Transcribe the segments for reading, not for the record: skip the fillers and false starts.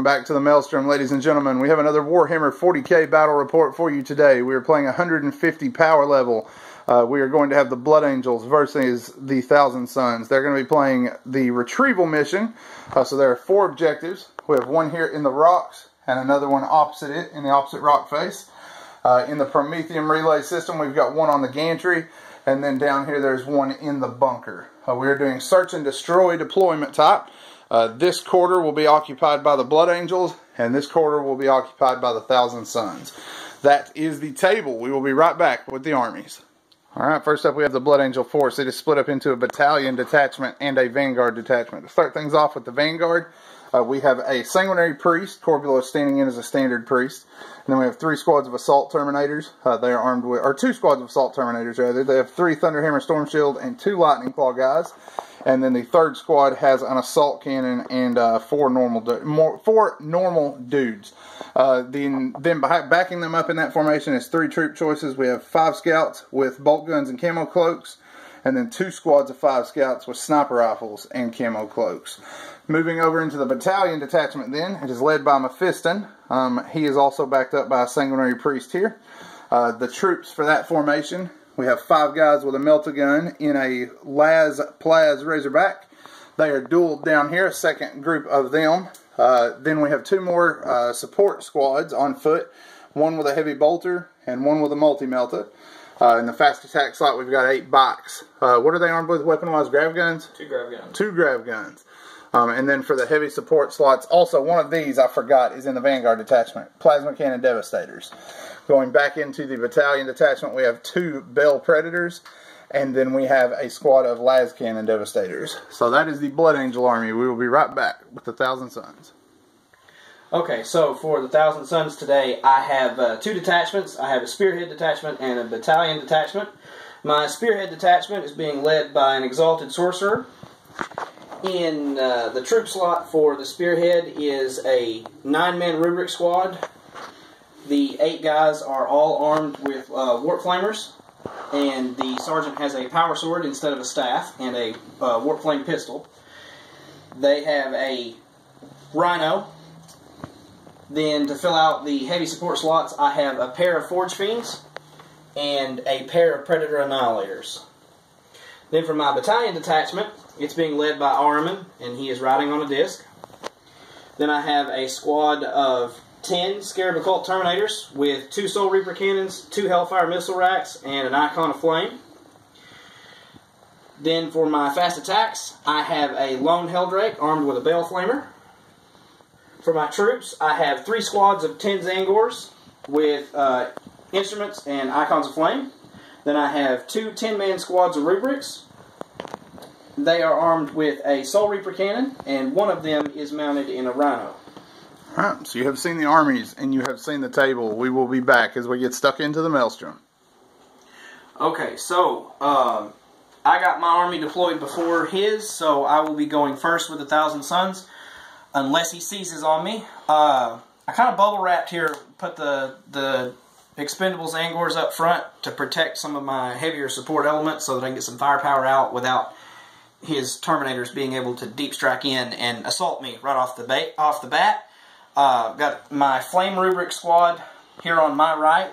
Welcome back to the Maelstrom, ladies and gentlemen. We have another Warhammer 40k battle report for you today. We are playing 150 power level. We are going to have the Blood Angels versus the Thousand Sons. They're going to be playing the retrieval mission. So there are 4 objectives. We have one here in the rocks and another one opposite it in the opposite rock face. In the Prometheum relay system, we've got one on the gantry, and then down here there's one in the bunker. We are doing search and destroy deployment type. This quarter will be occupied by the Blood Angels, and this quarter will be occupied by the Thousand Sons. That is the table. We will be right back with the armies. Alright, first up we have the Blood Angel Force. It is split up into a battalion detachment and a vanguard detachment. To start things off with the vanguard, we have a sanguinary priest, Corbulo standing in as a standard priest. And then we have 3 squads of assault terminators. They are armed with, or 2 squads of assault terminators rather. They have 3 Thunderhammer Storm Shield and 2 Lightning Claw guys. And then the 3rd squad has an assault cannon and 4 normal dudes. Then backing them up in that formation is 3 troop choices. We have 5 scouts with bolt guns and camo cloaks, and then 2 squads of 5 scouts with sniper rifles and camo cloaks. Moving over into the battalion detachment then, it is led by Mephiston. He is also backed up by a sanguinary priest here. The troops for that formation, we have 5 guys with a melta-gun in a Plaz Razorback. They are dueled down here, a second group of them. Then we have 2 more support squads on foot, one with a heavy bolter and one with a multi-melta. In the fast attack slot, we've got 8 bikes. What are they armed with weapon-wise? Grav guns? 2 grav guns. 2 grav guns. And then for the heavy support slots, also one of these I forgot is in the Vanguard detachment. Plasma Cannon Devastators. Going back into the battalion detachment, we have 2 Bell Predators, and then we have a squad of Las Cannon Devastators. So that is the Blood Angel army. We will be right back with the Thousand Sons. Okay, so for the Thousand Sons today, I have 2 detachments. I have a Spearhead detachment and a battalion detachment. My Spearhead detachment is being led by an Exalted Sorcerer. In the troop slot for the Spearhead is a 9-man rubric squad. The 8 guys are all armed with Warp Flamers, and the sergeant has a power sword instead of a staff and a Warp Flame pistol. They have a Rhino. Then to fill out the heavy support slots, I have a pair of Forge Fiends and a pair of Predator Annihilators. Then for my battalion detachment, it's being led by Ahriman, and he is riding on a disc. Then I have a squad of 10 Scarab Occult Terminators with 2 Soul Reaper Cannons, 2 Hellfire Missile Racks, and an Icon of Flame. Then for my fast attacks, I have a Lone Helldrake armed with a Bale Flamer. For my troops, I have 3 squads of 10 Zangors with instruments and Icons of Flame. Then I have 2 10-man squads of Rubrics. They are armed with a Soul Reaper cannon, and one of them is mounted in a Rhino. Alright, so you have seen the armies, and you have seen the table. We will be back as we get stuck into the Maelstrom. Okay, so I got my army deployed before his, so I will be going first with the Thousand Sons, unless he seizes on me. I kind of bubble wrapped here, put the Expendables Angors up front to protect some of my heavier support elements so that I can get some firepower out without his Terminators being able to deep strike in and assault me right off the bat. Got my Flame Rubric squad here on my right,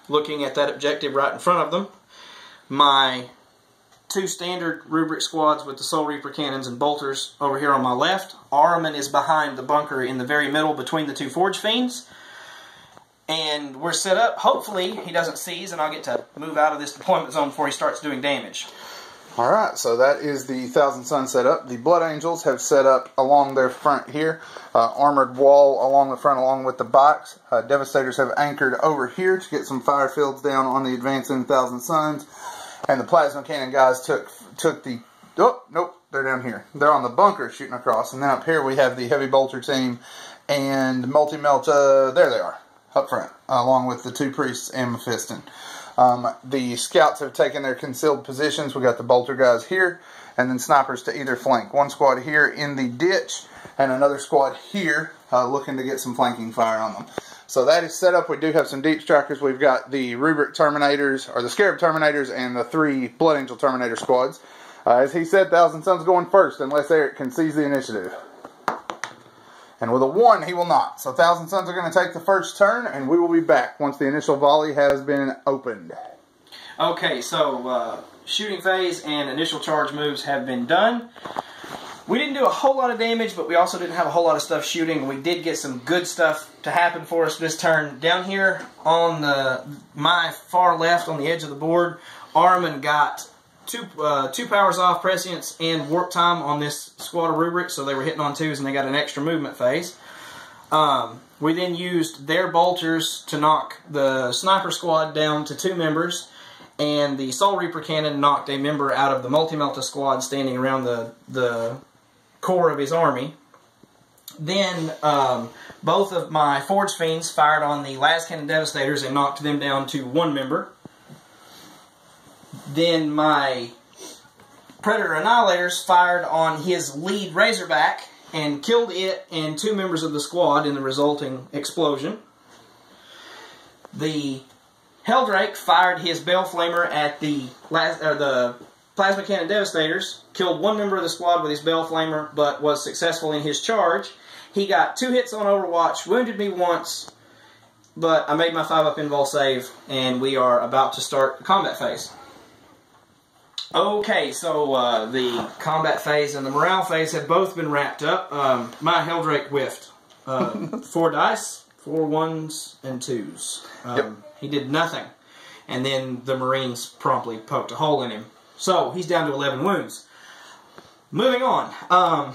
looking at that objective right in front of them. My 2 standard Rubric squads with the Soul Reaper cannons and bolters over here on my left. Ahriman is behind the bunker in the very middle between the 2 Forge Fiends. And we're set up. Hopefully he doesn't seize and I'll get to move out of this deployment zone before he starts doing damage. Alright, so that is the Thousand Sons set up. The Blood Angels have set up along their front here. Armored wall along the front along with the bikes. Devastators have anchored over here to get some fire fields down on the advancing Thousand Sons. And the Plasma Cannon guys took the... Oh, nope, they're down here. They're on the bunker shooting across. And then up here we have the Heavy Bolter team and Multi-Melta. There they are, up front, along with the 2 priests and Mephiston. The scouts have taken their concealed positions. We got the bolter guys here, and then snipers to either flank. 1 squad here in the ditch, and another squad here looking to get some flanking fire on them. So that is set up. We do have some deep strikers. We've got the Rubric Terminators, or the Scarab Terminators, and the 3 Blood Angel Terminator squads. As he said, Thousand Sons going first, unless Eric can seize the initiative. And with a 1, he will not. So Thousand Sons are going to take the first turn, and we will be back once the initial volley has been opened. Okay, so shooting phase and initial charge moves have been done. We didn't do a whole lot of damage, but we also didn't have a whole lot of stuff shooting. We did get some good stuff to happen for us this turn. Down here on my far left on the edge of the board, Armin got two powers off, prescience, and warp time on this squad of rubrics, so they were hitting on 2s and they got an extra movement phase. We then used their bolters to knock the sniper squad down to 2 members, and the Soul Reaper cannon knocked a member out of the Multi-Melta squad standing around the core of his army. Then both of my Forge Fiends fired on the Las Cannon Devastators and knocked them down to 1 member. Then my Predator Annihilators fired on his lead Razorback and killed it and 2 members of the squad in the resulting explosion. The Helldrake fired his Bell Flamer at the Plasma Cannon Devastators, killed 1 member of the squad with his Bell Flamer, but was successful in his charge. He got 2 hits on Overwatch, wounded me once, but I made my 5-up invul save, and we are about to start the combat phase. Okay, so the combat phase and the morale phase have both been wrapped up. My Helldrake whiffed. 4 dice, 4 1s, and 2s. Yep. He did nothing. And then the Marines promptly poked a hole in him. So, he's down to 11 wounds. Moving on. All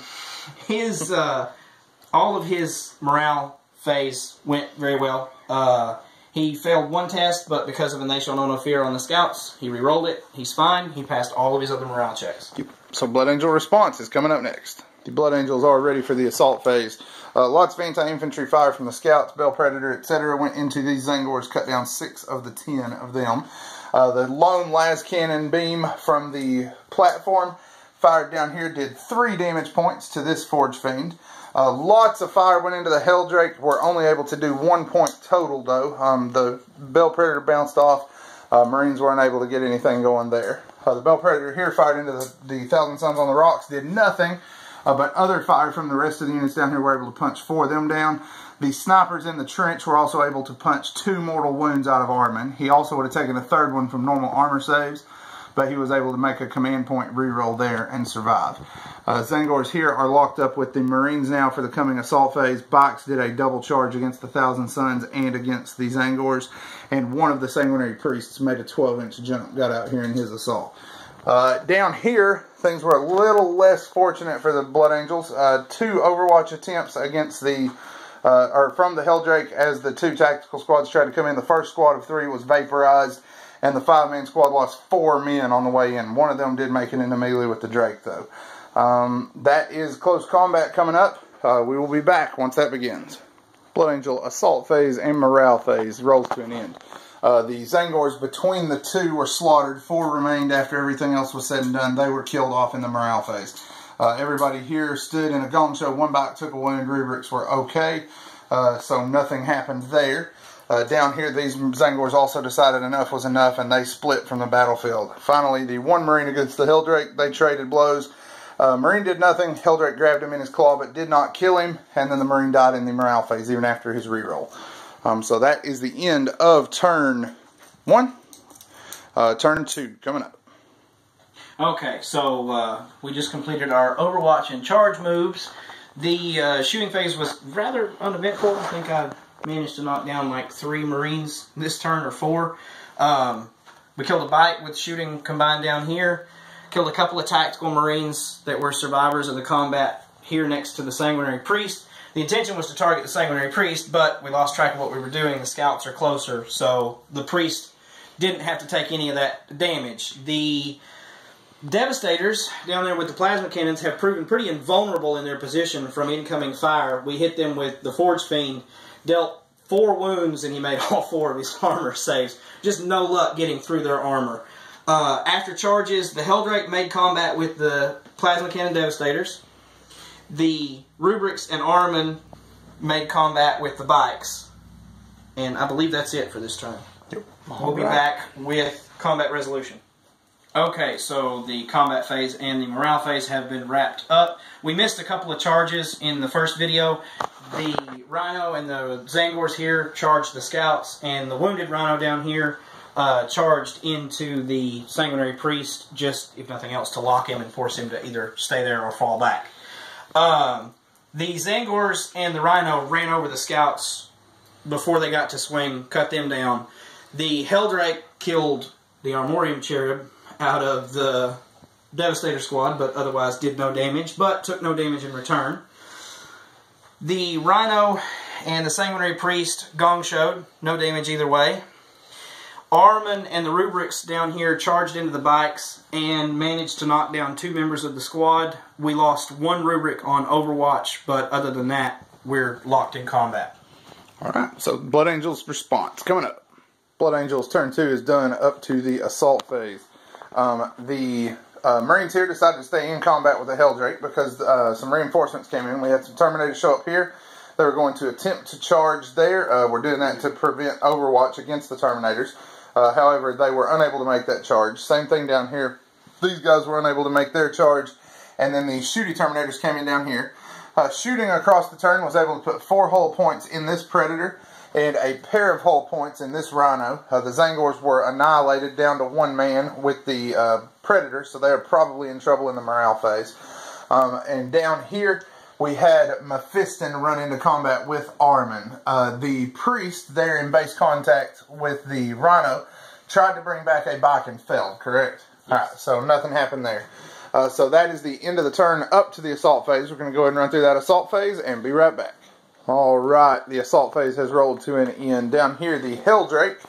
of his morale phase went very well. He failed 1 test, but because of a They Shall Know No Fear on the scouts, he re-rolled it. He's fine. He passed all of his other morale checks. Yep. So Blood Angel response is coming up next. The Blood Angels are ready for the assault phase. Lots of anti-infantry fire from the scouts, Bell Predator, etc. went into these Zangors, cut down 6 of the 10 of them. The lone las cannon beam from the platform fired down here did 3 damage points to this Forge Fiend. Lots of fire went into the Helldrake. We're only able to do 1 point total, though. The Bell Predator bounced off. Marines weren't able to get anything going there. The Bell Predator here fired into the Thousand Sons on the Rocks, did nothing. But other fire from the rest of the units down here were able to punch 4 of them down. The snipers in the trench were also able to punch 2 mortal wounds out of Armin. He also would have taken a 3rd one from normal armor saves, but he was able to make a command point reroll there and survive. Zangors here are locked up with the Marines now for the coming assault phase. Bikes did a double charge against the Thousand Sons and against the Zangors, and one of the Sanguinary Priests made a 12-inch jump, got out here in his assault. Down here, things were a little less fortunate for the Blood Angels. 2 Overwatch attempts against the from the Helldrake as the 2 tactical squads tried to come in. The first squad of 3 was vaporized, and the 5-man squad lost 4 men on the way in. One of them did make it into melee with the Drake, though. That is close combat coming up. We will be back once that begins. Blood Angel assault phase and morale phase rolls to an end. The Zangors between the 2 were slaughtered. 4 remained after everything else was said and done. They were killed off in the morale phase. Everybody here stood in a gauntlet show. 1 bike took a wound. Rubrics were okay. So nothing happened there. Down here, these Zangors also decided enough was enough, and they split from the battlefield. Finally, the 1 Marine against the Helldrake, they traded blows. Marine did nothing. Helldrake grabbed him in his claw, but did not kill him, and then the Marine died in the morale phase, even after his reroll. So that is the end of turn 1. Turn 2 coming up. Okay, so we just completed our Overwatch and charge moves. The shooting phase was rather uneventful. I think I managed to knock down like 3 Marines this turn, or 4. We killed a bike with shooting combined down here. Killed a couple of tactical Marines that were survivors of the combat here next to the Sanguinary Priest. The intention was to target the Sanguinary Priest, but we lost track of what we were doing. The scouts are closer, so the Priest didn't have to take any of that damage. The Devastators down there with the plasma cannons have proven pretty invulnerable in their position from incoming fire. We hit them with the Forge Fiend, dealt 4 wounds, and he made all 4 of his armor saves. Just no luck getting through their armor. After charges, the Helldrake made combat with the Plasma Cannon Devastators. The Rubrics and Armin made combat with the bikes. And I believe that's it for this turn. Yep. We'll be back with combat resolution. Okay, so the combat phase and the morale phase have been wrapped up. We missed a couple of charges in the first video. The Rhino and the Zangors here charged the scouts, and the wounded Rhino down here charged into the Sanguinary Priest, just, if nothing else, to lock him and force him to either stay there or fall back. The Zangors and the Rhino ran over the scouts before they got to swing, cut them down. The Helldrake killed the Armorium Cherub out of the Devastator squad, but otherwise did no damage, but took no damage in return. The Rhino and the Sanguinary Priest gong-showed, no damage either way. Armin and the Rubrics down here charged into the bikes and managed to knock down 2 members of the squad. We lost 1 Rubric on Overwatch, but other than that, we're locked in combat. Alright, so Blood Angels response coming up. Blood Angels turn 2 is done up to the assault phase. The Marines here decided to stay in combat with the Helldrake because some reinforcements came in. We had some Terminators show up here. They were going to attempt to charge there. We're doing that to prevent Overwatch against the Terminators. However, they were unable to make that charge. Same thing down here. These guys were unable to make their charge. And then the Shooty Terminators came in down here. Shooting across the turn was able to put 4 hull points in this Predator and a pair of hull points in this Rhino. The Zangors were annihilated down to 1 man with the Predator, so they are probably in trouble in the morale phase. And down here, we had Mephiston run into combat with Armin. The Priest there in base contact with the Rhino tried to bring back a bike and failed, correct? Yes. Alright, so nothing happened there. So that is the end of the turn up to the assault phase. We're going to go ahead and run through that assault phase and be right back. Alright, the assault phase has rolled to an end. Down here, the Helldrake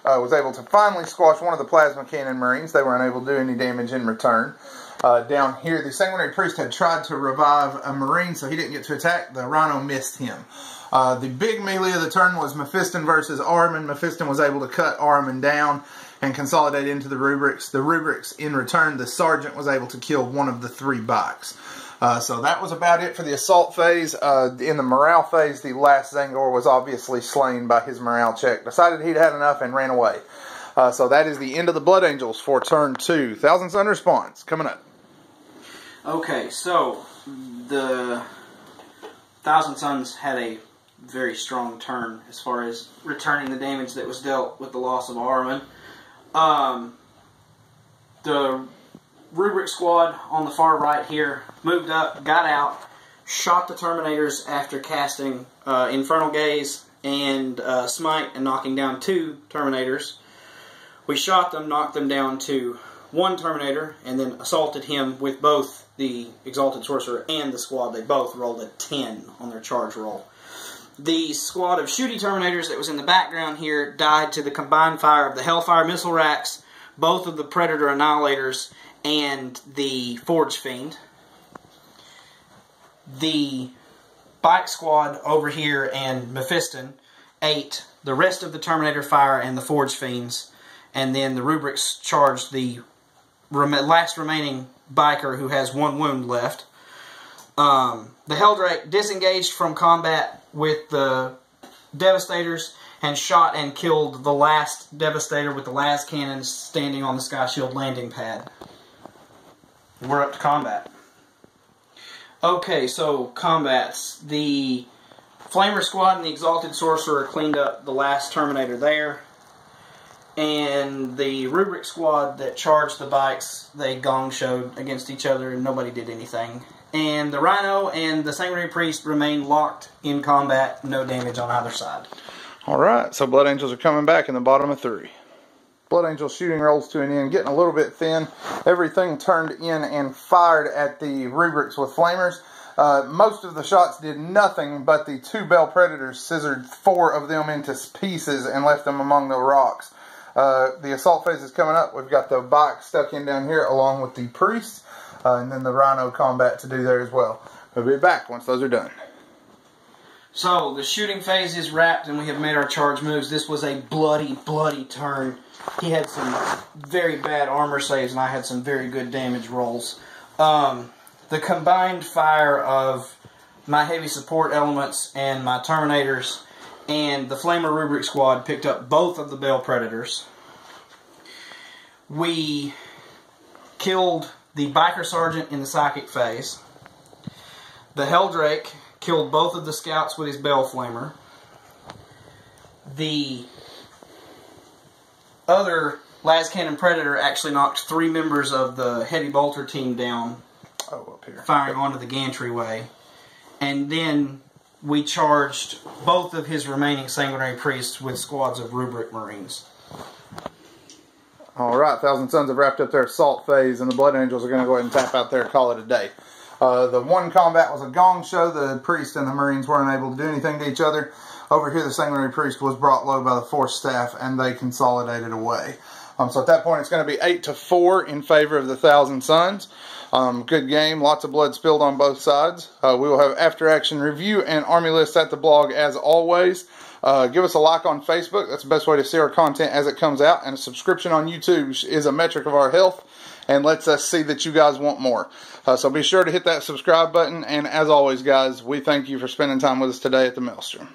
was able to finally squash one of the Plasma Cannon Marines. They were unable to do any damage in return. Down here, the Sanguinary Priest had tried to revive a Marine, so he didn't get to attack. The Rhino missed him. The big melee of the turn was Mephiston versus Armin. Mephiston was able to cut Armin down and consolidate into the Rubrics. The Rubrics, in return, the Sergeant was able to kill one of the 3 bikes. So that was about it for the assault phase. In the morale phase, the last Zangor was obviously slain by his morale check. Decided he'd had enough and ran away. So that is the end of the Blood Angels for turn 2. Thousand Sun response coming up. Okay, so the Thousand Suns had a very strong turn as far as returning the damage that was dealt with the loss of Armin. The Rubric squad on the far right here moved up, got out, shot the Terminators after casting Infernal Gaze and Smite and knocking down 2 Terminators. We shot them, knocked them down to 1 Terminator, and then assaulted him with both the Exalted Sorcerer and the squad. They both rolled a 10 on their charge roll. The squad of Shooty Terminators that was in the background here died to the combined fire of the Hellfire Missile Racks, both of the Predator Annihilators, and the Forge Fiend. The Bike Squad over here and Mephiston ate the rest of the Terminator fire and the Forge Fiends, and then the Rubrics charged the last remaining biker who has 1 wound left. The Helldrake disengaged from combat with the Devastators and shot and killed the last Devastator with the last cannon standing on the Sky Shield landing pad. We're up to combat. Okay, so combats. The Flamer Squad and the Exalted Sorcerer cleaned up the last Terminator there. And the Rubric Squad that charged the bikes, they gong-showed against each other and nobody did anything. And the Rhino and the Sanguinary Priest remained locked in combat, no damage on either side. Alright, so Blood Angels are coming back in the bottom of 3. Blood Angel shooting rolls to an end, getting a little bit thin. Everything turned in and fired at the Rubrics with flamers. Most of the shots did nothing, but the 2 Bell Predators scissored 4 of them into pieces and left them among the rocks. The assault phase is coming up. We've got the bike stuck in down here along with the Priest, and then the Rhino combat to do there as well. We'll be back once those are done. So, the shooting phase is wrapped and we have made our charge moves. This was a bloody, bloody turn. He had some very bad armor saves and I had some very good damage rolls. The combined fire of my heavy support elements and my Terminators and the Flamer Rubric Squad picked up both of the Bell Predators. We killed the Biker Sergeant in the psychic phase. The Helldrake killed both of the scouts with his Bell Flamer. The other Las Cannon Predator actually knocked 3 members of the Heavy Bolter team down, up here, firing onto the gantry-way. And then we charged both of his remaining Sanguinary Priests with squads of Rubric Marines. Alright, Thousand Sons have wrapped up their assault phase, and the Blood Angels are going to go ahead and tap out there and call it a day. The one combat was a gong show. The Priest and the Marines weren't able to do anything to each other. Over here, the Sanguinary Priest was brought low by the Force Staff, and they consolidated away. So at that point, it's going to be 8-4 in favor of the Thousand Sons. Good game. Lots of blood spilled on both sides. We will have after-action review and army lists at the blog as always. Give us a like on Facebook. That's the best way to see our content as it comes out. And a subscription on YouTube is a metric of our health and lets us see that you guys want more. So be sure to hit that subscribe button. And as always, guys, we thank you for spending time with us today at the Maelstrom.